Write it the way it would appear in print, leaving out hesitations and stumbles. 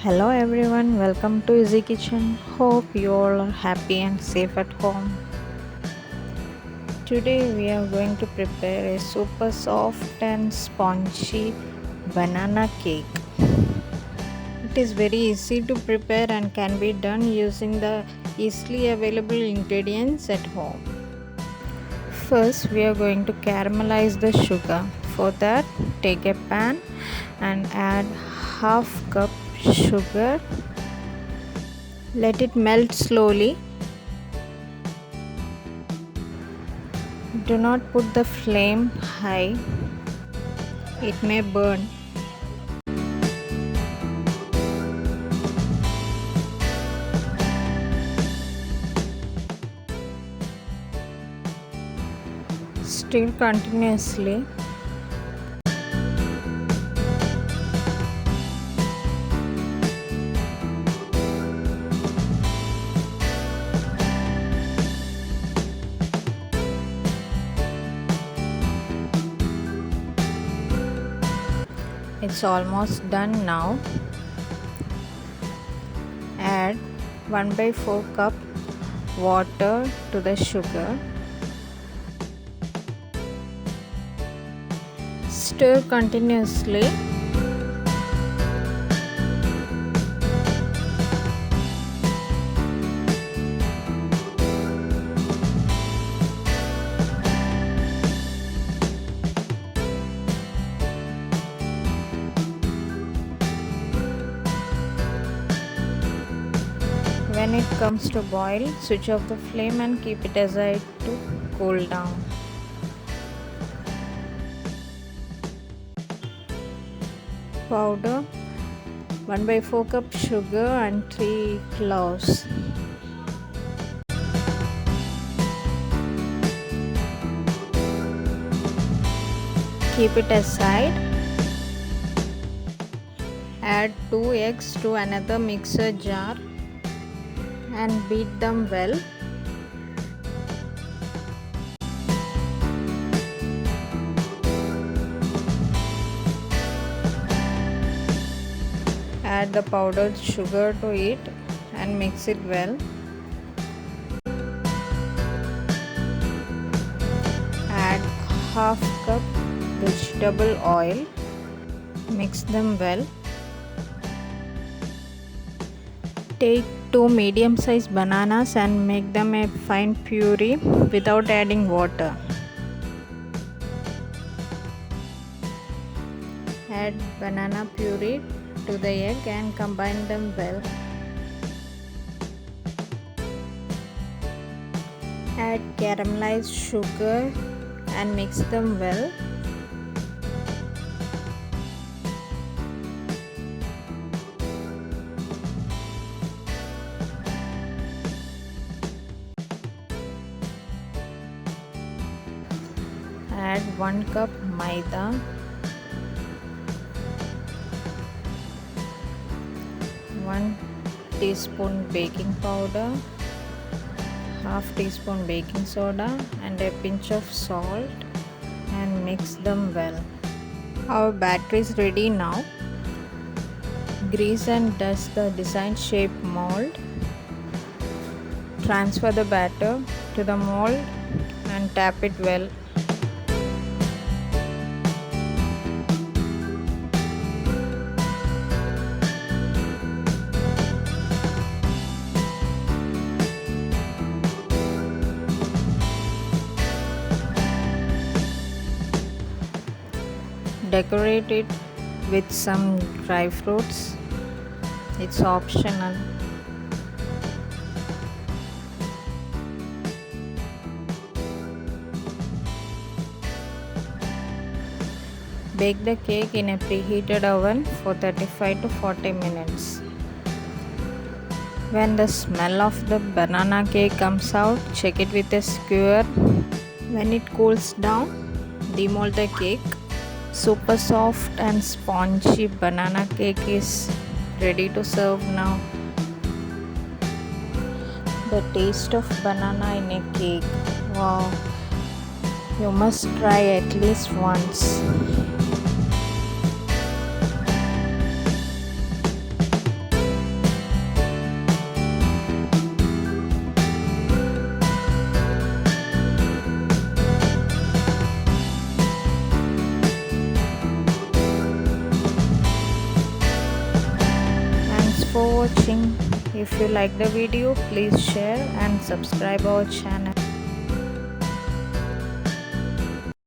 Hello everyone, welcome to Easy Kitchen. Hope you all are happy and safe at home. Today we are going to prepare a super soft and spongy banana cake. It is very easy to prepare and can be done using the easily available ingredients at home. First we are going to caramelize the sugar. For that, take a pan and add half cup sugar. Let it melt slowly. Do not put the flame high, it may burn. Stir continuously. It's almost done now. Add 1/4 cup water to the sugar. Stir continuously. When it comes to boil, switch off the flame and keep it aside to cool down. Powder 1/4 cup sugar and 3 cloves. Keep it aside. Add 2 eggs to another mixer jar and beat them well. Add the powdered sugar to it and mix it well. Add half cup vegetable oil. Mix them well. Take 2 medium-sized bananas and make them a fine puree without adding water. Add banana puree to the egg and combine them well. Add caramelized sugar and mix them well. Add 1 cup maida, 1 teaspoon baking powder, half teaspoon baking soda and a pinch of salt and mix them well. Our batter is ready now. Grease and dust the design shape mold. Transfer the batter to the mold and tap it well. Decorate it with some dry fruits. It's optional. Bake the cake in a preheated oven for 35 to 40 minutes. When the smell of the banana cake comes out, check it with a skewer. When it cools down, demold the cake. Super soft and spongy banana cake is ready to serve now. The taste of banana in a cake. Wow! You must try at least once. watching. If you like the video, please share and subscribe our channel.